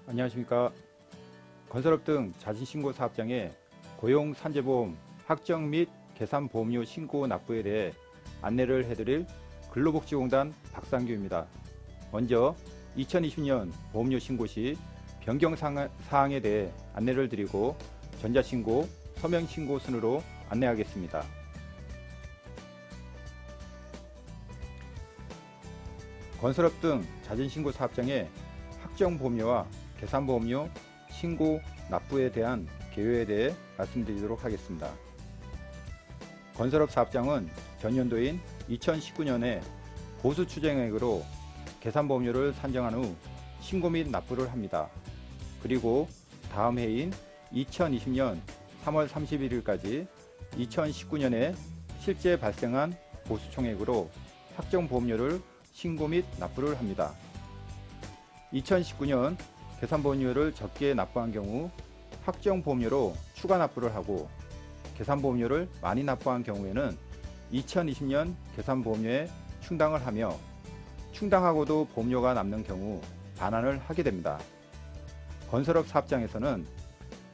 안녕하십니까. 건설업 등 자진신고 사업장의 고용산재보험 확정 및 계산보험료 신고 납부에 대해 안내를 해드릴 근로복지공단 박상규입니다. 먼저 2020년 보험료 신고 시 변경사항에 대해 안내를 드리고 전자신고, 서명신고 순으로 안내하겠습니다. 건설업 등 자진신고 사업장의 확정보험료와 계산보험료 신고 납부에 대한 개요에 대해 말씀드리도록 하겠습니다. 건설업 사업장은 전년도인 2019년에 보수 추정액으로 계산보험료를 산정한 후 신고 및 납부를 합니다. 그리고 다음 해인 2020년 3월 31일까지 2019년에 실제 발생한 보수 총액으로 확정보험료를 신고 및 납부를 합니다. 2019년 계산보험료를 적게 납부한 경우 확정보험료로 추가 납부를 하고, 계산보험료를 많이 납부한 경우에는 2020년 계산보험료에 충당을 하며, 충당하고도 보험료가 남는 경우 반환을 하게 됩니다. 건설업 사업장에서는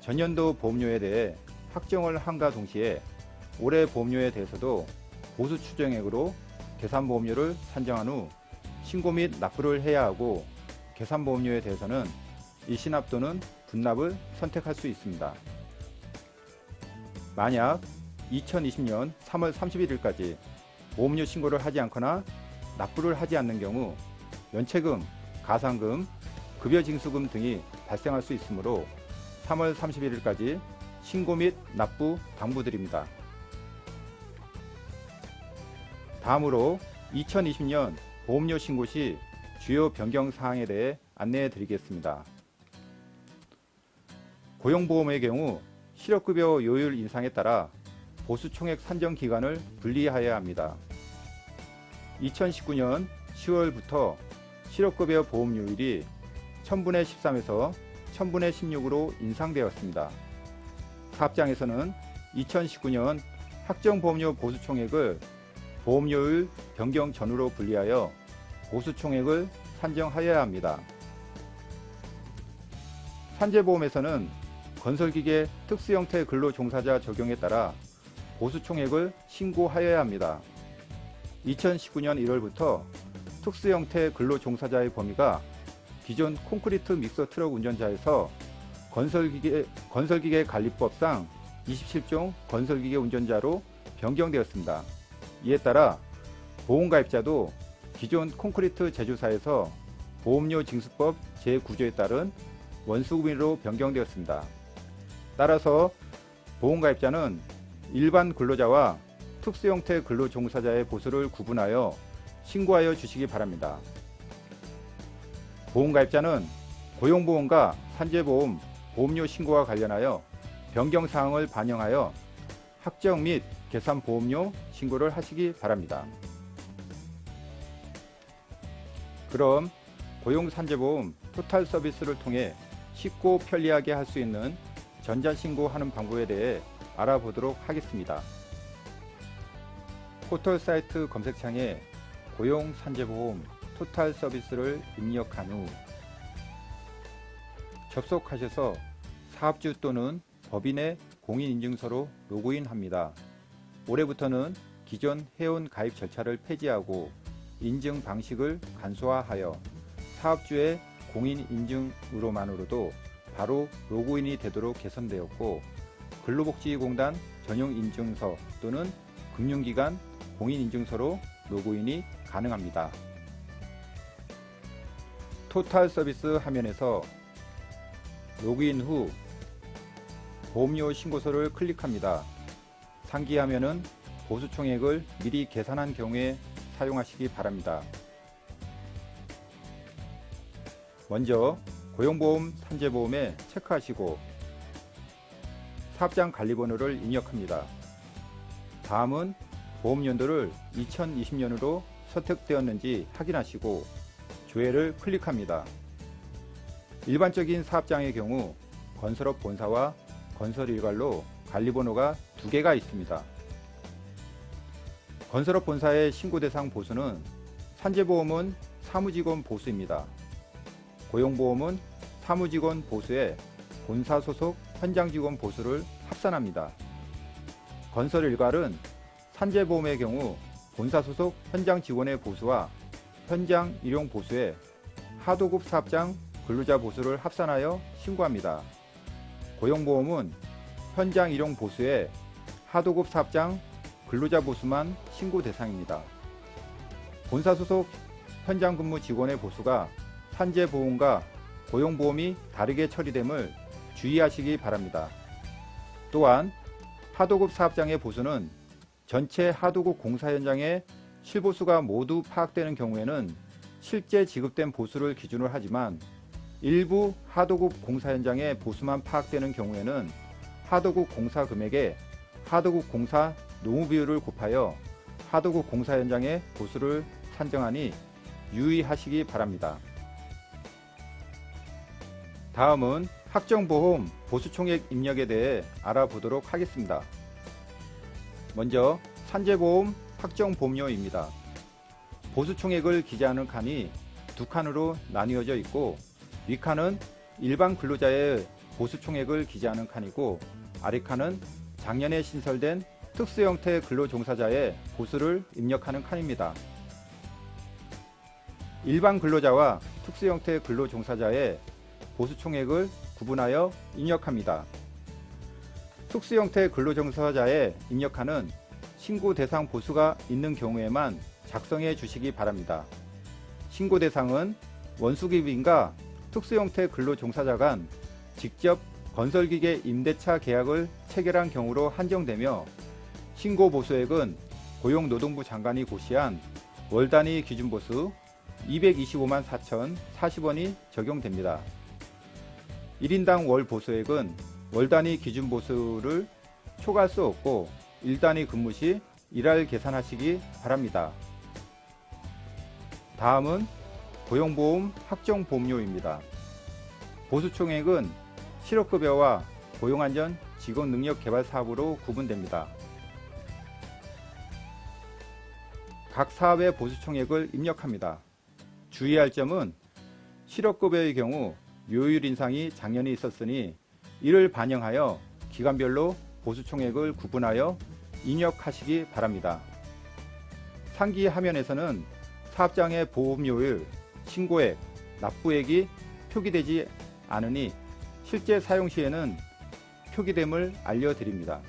전년도 보험료에 대해 확정을 함과 동시에 올해 보험료에 대해서도 보수 추정액으로 계산보험료를 산정한 후 신고 및 납부를 해야 하고, 계산보험료에 대해서는 일시납 또는 분납을 선택할 수 있습니다. 만약 2020년 3월 31일까지 보험료 신고를 하지 않거나 납부를 하지 않는 경우 면책금, 가산금, 급여징수금 등이 발생할 수 있으므로 3월 31일까지 신고 및 납부 당부드립니다. 다음으로 2020년 보험료 신고 시 주요 변경사항에 대해 안내해 드리겠습니다. 고용보험의 경우 실업급여 요율 인상에 따라 보수총액 산정 기간을 분리하여야 합니다. 2019년 10월부터 실업급여 보험료율이 1000분의 13에서 1000분의 16으로 인상되었습니다. 사업장에서는 2019년 확정보험료 보수총액을 보험료율 변경 전후로 분리하여 보수총액을 산정하여야 합니다. 산재보험에서는 건설기계 특수형태 근로종사자 적용에 따라 보수총액을 신고하여야 합니다. 2019년 1월부터 특수형태 근로종사자의 범위가 기존 콘크리트 믹서 트럭 운전자에서 건설기계 관리법상 27종 건설기계 운전자로 변경되었습니다. 이에 따라 보험가입자도 기존 콘크리트 제조사에서 보험료 징수법 제9조에 따른 원수구민으로 변경되었습니다. 따라서 보험가입자는 일반 근로자와 특수형태 근로종사자의 보수를 구분하여 신고하여 주시기 바랍니다. 보험가입자는 고용보험과 산재보험 보험료 신고와 관련하여 변경사항을 반영하여 확정 및 계산보험료 신고를 하시기 바랍니다. 그럼 고용산재보험 토탈 서비스를 통해 쉽고 편리하게 할 수 있는 전자신고하는 방법에 대해 알아보도록 하겠습니다. 포털 사이트 검색창에 고용산재보험 토탈 서비스를 입력한 후 접속하셔서 사업주 또는 법인의 공인인증서로 로그인합니다. 올해부터는 기존 회원 가입 절차를 폐지하고 인증 방식을 간소화하여 사업주의 공인인증으로만으로도 바로 로그인이 되도록 개선되었고, 근로복지공단 전용인증서 또는 금융기관 공인인증서로 로그인이 가능합니다. 토탈 서비스 화면에서 로그인 후 보험료 신고서를 클릭합니다. 상기화면은 보수총액을 미리 계산한 경우에 사용하시기 바랍니다. 먼저 고용보험 산재보험에 체크하시고 사업장 관리번호를 입력합니다. 다음은 보험연도를 2020년으로 선택되었는지 확인하시고 조회를 클릭합니다. 일반적인 사업장의 경우 건설업 본사와 건설일괄로 관리번호가 2개가 있습니다. 건설업 본사의 신고대상 보수는 산재보험은 사무직원 보수입니다. 고용보험은 사무직원 보수에 본사 소속 현장 직원 보수를 합산합니다. 건설 일괄은 산재보험의 경우 본사 소속 현장 직원의 보수와 현장 일용 보수에 하도급 사업장 근로자 보수를 합산하여 신고합니다. 고용보험은 현장 일용 보수에 하도급 사업장 근로자 보수만 신고 대상입니다. 본사 소속 현장 근무 직원의 보수가 산재보험과 고용보험이 다르게 처리됨을 주의하시기 바랍니다. 또한 하도급 사업장의 보수는 전체 하도급 공사 현장의 실보수가 모두 파악되는 경우에는 실제 지급된 보수를 기준으로 하지만 일부 하도급 공사 현장의 보수만 파악되는 경우에는 하도급 공사 금액에 하도급 공사 노무 비율을 곱하여 하도급 공사 현장의 보수를 산정하니 유의하시기 바랍니다. 다음은 학정보험 보수총액 입력에 대해 알아보도록 하겠습니다. 먼저 산재보험 학정보험료입니다. 보수총액을 기재하는 칸이 두 칸으로 나뉘어져 있고 윗칸은 일반 근로자의 보수총액을 기재하는 칸이고 아래칸은 작년에 신설된 특수형태 근로종사자의 보수를 입력하는 칸입니다. 일반 근로자와 특수형태 근로종사자의 보수총액을 구분하여 입력합니다. 특수형태 근로종사자의 입력칸은 신고 대상 보수가 있는 경우에만 작성해 주시기 바랍니다. 신고 대상은 원수기업인과 특수형태 근로종사자 간 직접 건설기계 임대차 계약을 체결한 경우로 한정되며 신고 보수액은 고용노동부 장관이 고시한 월 단위 기준보수 225만 4,040원이 적용됩니다. 1인당 월 보수액은 월 단위 기준보수를 초과할 수 없고 1단위 근무 시 일할 계산하시기 바랍니다. 다음은 고용보험 학정보험료입니다. 보수총액은 실업급여와 고용안전 직업능력개발사업으로 구분됩니다. 각 사업의 보수총액을 입력합니다. 주의할 점은 실업급여의 경우 묘율 인상이 작년에 있었으니 이를 반영하여 기간별로 보수총액을 구분하여 입력하시기 바랍니다. 상기 화면에서는 사업장의 보험료율, 신고액, 납부액이 표기되지 않으니 실제 사용 시에는 표기됨을 알려드립니다.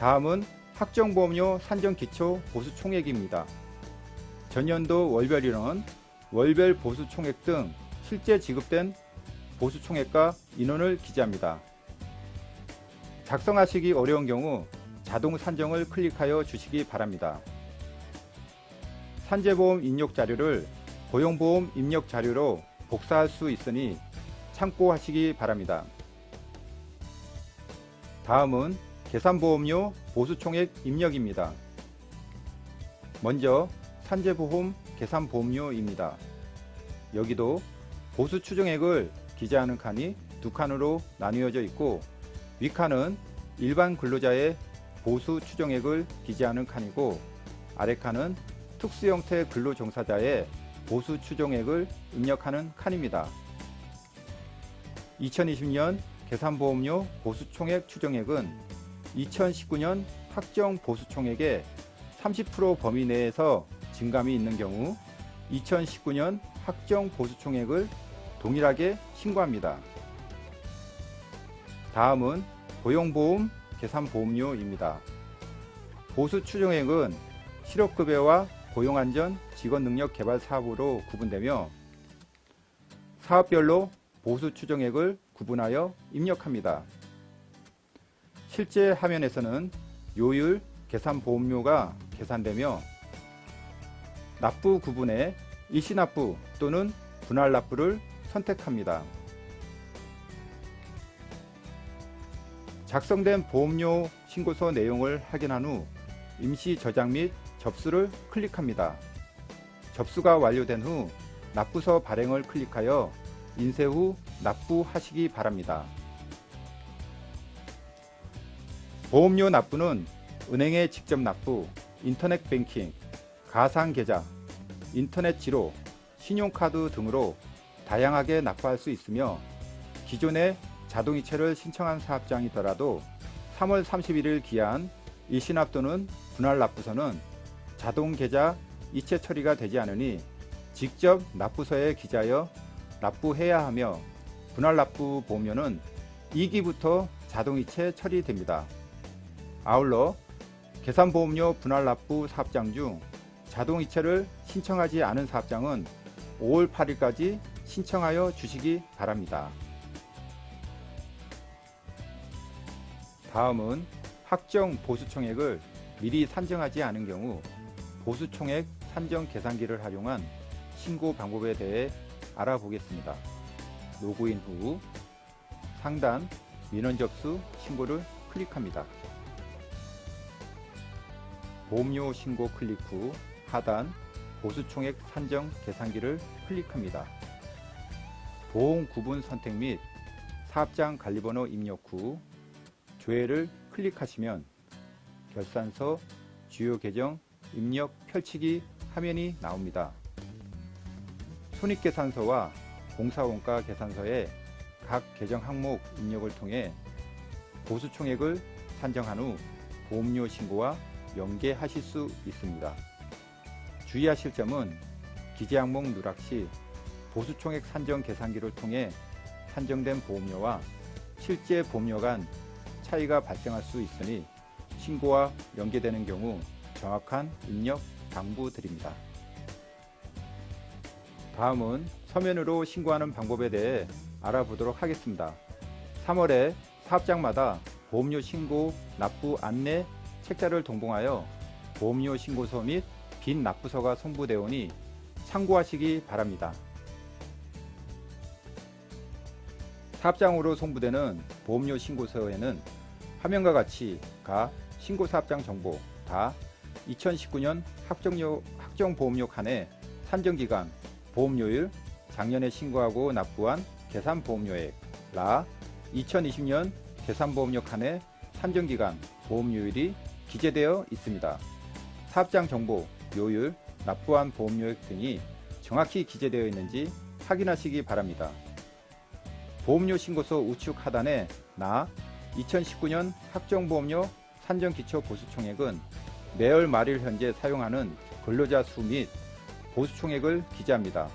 다음은 학정보험료 산정기초 보수총액입니다. 전년도 월별 인원, 월별 보수총액 등 실제 지급된 보수총액과 인원을 기재합니다. 작성하시기 어려운 경우 자동 산정을 클릭하여 주시기 바랍니다. 산재보험 입력자료를 고용보험 입력자료로 복사할 수 있으니 참고하시기 바랍니다. 다음은 계산보험료 보수총액 입력입니다. 먼저 산재보험 계산보험료입니다. 여기도 보수 추정액을 기재하는 칸이 두 칸으로 나뉘어져 있고 윗칸은 일반 근로자의 보수 추정액을 기재하는 칸이고 아래칸은 특수형태 근로종사자의 보수 추정액을 입력하는 칸입니다. 2020년 계산보험료 보수총액 추정액은 2019년 학정 보수총액의 30% 범위 내에서 증감이 있는 경우 2019년 학정 보수총액을 동일하게 신고합니다. 다음은 고용보험 계산보험료입니다. 보수 추정액은 실업급여와 고용안전 직업능력개발사업으로 구분되며 사업별로 보수 추정액을 구분하여 입력합니다. 실제 화면에서는 요율 계산보험료가 계산되며 납부 구분에 일시납부 또는 분할납부를 선택합니다. 작성된 보험료 신고서 내용을 확인한 후 임시 저장 및 접수를 클릭합니다. 접수가 완료된 후 납부서 발행을 클릭하여 인쇄 후 납부하시기 바랍니다. 보험료 납부는 은행에 직접 납부, 인터넷 뱅킹, 가상계좌, 인터넷 지로, 신용카드 등으로 다양하게 납부할 수 있으며 기존에 자동이체를 신청한 사업장이더라도 3월 31일 기한 일시납 또는 분할 납부서는 자동계좌 이체 처리가 되지 않으니 직접 납부서에 기재하여 납부해야 하며 분할 납부 보험료는 2기부터 자동이체 처리됩니다. 아울러 계산보험료 분할 납부 사업장 중 자동이체를 신청하지 않은 사업장은 5월 8일까지 신청하여 주시기 바랍니다. 다음은 확정 보수총액을 미리 산정하지 않은 경우 보수총액 산정 계산기를 활용한 신고 방법에 대해 알아보겠습니다. 로그인 후 상단 민원 접수 신고를 클릭합니다. 보험료 신고 클릭 후 하단 보수총액 산정 계산기를 클릭합니다. 보험 구분 선택 및 사업장 관리번호 입력 후 조회를 클릭하시면 결산서 주요 계정 입력 펼치기 화면이 나옵니다. 손익계산서와 공사원가 계산서의 각 계정 항목 입력을 통해 보수총액을 산정한 후 보험료 신고와 연계하실 수 있습니다. 주의하실 점은 기재 항목 누락 시 보수총액 산정 계산기를 통해 산정된 보험료와 실제 보험료 간 차이가 발생할 수 있으니 신고와 연계되는 경우 정확한 입력 당부드립니다. 다음은 서면으로 신고하는 방법에 대해 알아보도록 하겠습니다. 3월에 사업장마다 보험료 신고 납부 안내 책자를 동봉하여 보험료 신고서 및 빈 납부서가 송부되어 오니 참고하시기 바랍니다. 사업장으로 송부되는 보험료 신고서에는 화면과 같이 가 신고사업장 정보, 다 2019년 확정보험료 칸에 산정기간, 보험료율, 작년에 신고하고 납부한 계산보험료액, 라 2020년 계산보험료 칸에 산정기간, 보험료율이 기재되어 있습니다. 사업장 정보, 요율, 납부한 보험료액 등이 정확히 기재되어 있는지 확인하시기 바랍니다. 보험료 신고서 우측 하단에 나 2019년 확정보험료 산정기초 보수총액은 매월 말일 현재 사용하는 근로자 수 및 보수총액을 기재합니다.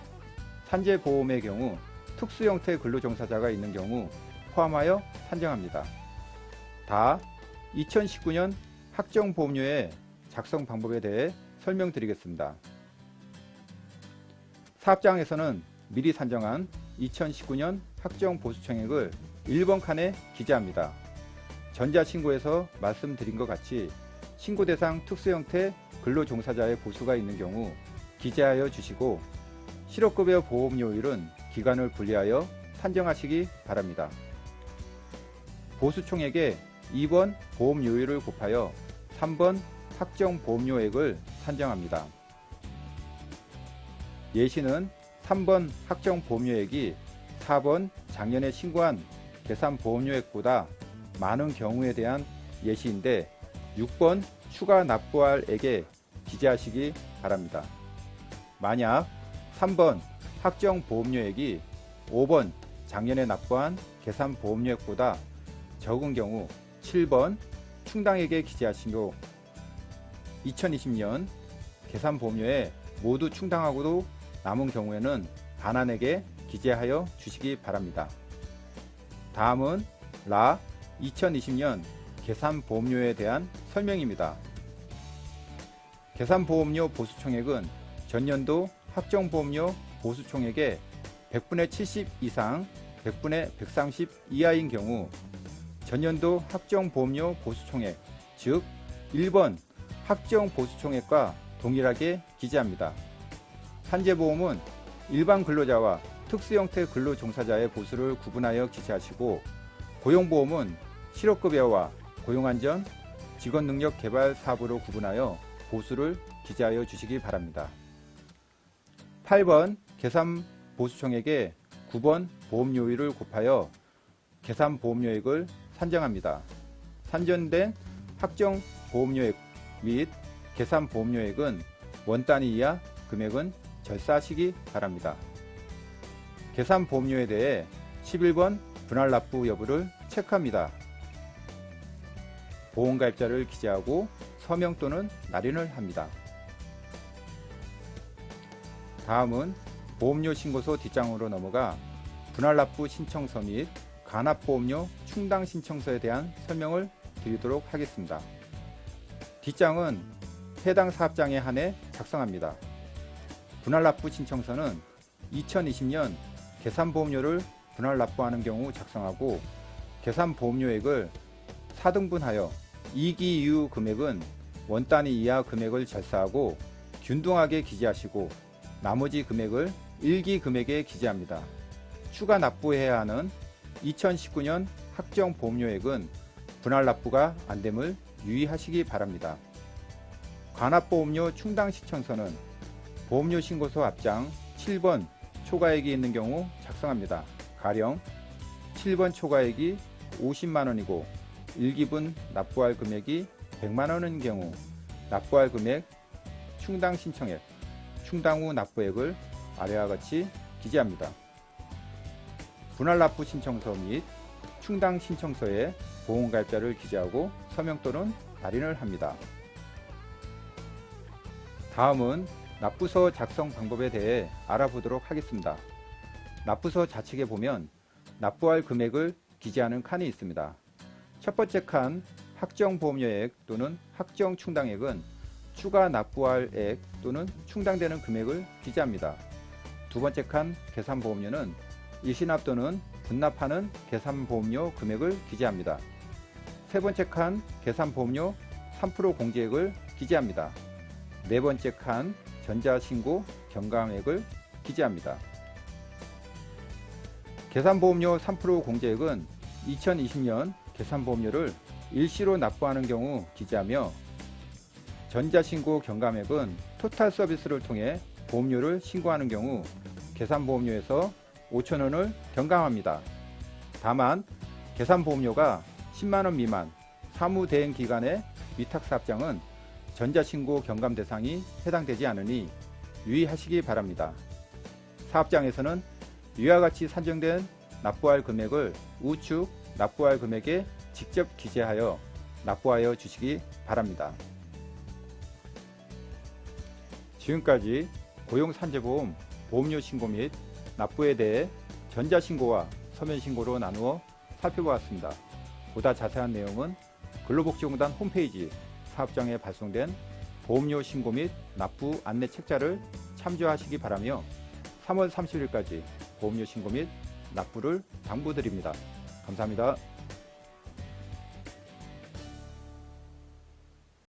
산재보험의 경우 특수형태 근로종사자가 있는 경우 포함하여 산정합니다. 다 2019년 확정보험료의 작성 방법에 대해 설명드리겠습니다. 사업장에서는 미리 산정한 2019년 확정보수총액을 1번 칸에 기재합니다. 전자신고에서 말씀드린 것 같이 신고대상 특수형태 근로종사자의 보수가 있는 경우 기재하여 주시고 실업급여 보험료율은 기간을 분리하여 산정하시기 바랍니다. 보수총액에 2번 보험료율을 곱하여 3번 확정보험료액을 산정합니다. 예시는 3번 확정보험료액이 4번 작년에 신고한 계산보험료액보다 많은 경우에 대한 예시인데 6번 추가 납부할 액에 기재하시기 바랍니다. 만약 3번 확정보험료액이 5번 작년에 납부한 계산보험료액보다 적은 경우 7번 충당액에 기재하시고 2020년 계산보험료에 모두 충당하고도 남은 경우에는 반환액에 기재하여 주시기 바랍니다. 다음은 라 2020년 계산보험료에 대한 설명입니다. 계산보험료 보수총액은 전년도 확정보험료 보수총액의 100분의 70 이상 100분의 130 이하인 경우 전년도 확정보험료 보수총액, 즉 1번 확정보수총액과 동일하게 기재합니다. 산재보험은 일반 근로자와 특수형태 근로종사자의 보수를 구분하여 기재하시고 고용보험은 실업급여와 고용안전, 직원능력 개발 사업으로 구분하여 보수를 기재하여 주시기 바랍니다. 8번 계산보수총액에 9번 보험료율을 곱하여 계산보험료액을 산정합니다. 산정된 확정보험료액 및 계산보험료액은 원 단위 이하 금액은 절사하시기 바랍니다. 계산보험료에 대해 11번 분할납부 여부를 체크합니다. 보험가입자를 기재하고 서명 또는 날인을 합니다. 다음은 보험료 신고서 뒷장으로 넘어가 분할납부 신청서 및 가납보험료 충당 신청서에 대한 설명을 드리도록 하겠습니다. 뒷장은 해당 사업장에 한해 작성합니다. 분할납부 신청서는 2020년 계산보험료를 분할납부하는 경우 작성하고 계산보험료액을 4등분하여 2기 이후 금액은 원단위 이하 금액을 절사하고 균등하게 기재하시고 나머지 금액을 1기 금액에 기재합니다. 추가 납부해야 하는 2019년 확정 보험료액은 분할납부가 안됨을 유의하시기 바랍니다. 가납보험료 충당 신청서는 보험료 신고서 앞장 7번 초과액이 있는 경우 작성합니다. 가령 7번 초과액이 50만원이고 1기분 납부할 금액이 100만원인 경우 납부할 금액, 충당 신청액, 충당 후 납부액을 아래와 같이 기재합니다. 분할납부 신청서 및 충당 신청서에 보험가입자를 기재하고 서명 또는 날인을 합니다. 다음은 납부서 작성 방법에 대해 알아보도록 하겠습니다. 납부서 좌측에 보면 납부할 금액을 기재하는 칸이 있습니다. 첫 번째 칸 확정 보험료액 또는 확정 충당액은 추가 납부할 액 또는 충당되는 금액을 기재합니다. 두 번째 칸 계산보험료는 일시납 또는 분납하는 계산보험료 금액을 기재합니다. 세 번째 칸 계산보험료 3% 공제액을 기재합니다. 네 번째 칸 전자신고 경감액을 기재합니다. 계산보험료 3% 공제액은 2020년 계산보험료를 일시로 납부하는 경우 기재하며 전자신고 경감액은 토탈 서비스를 통해 보험료를 신고하는 경우 계산보험료에서 5,000원을 경감합니다. 다만 계산보험료가 10만원 미만 사무대행기간의 위탁사업장은 전자신고 경감 대상이 해당되지 않으니 유의하시기 바랍니다. 사업장에서는 위와 같이 산정된 납부할 금액을 우측 납부할 금액에 직접 기재하여 납부하여 주시기 바랍니다. 지금까지 고용산재보험 보험료 신고 및 납부에 대해 전자신고와 서면신고로 나누어 살펴보았습니다. 보다 자세한 내용은 근로복지공단 홈페이지 사업장에 발송된 보험료 신고 및 납부 안내 책자를 참조하시기 바라며 3월 30일까지 보험료 신고 및 납부를 당부드립니다. 감사합니다.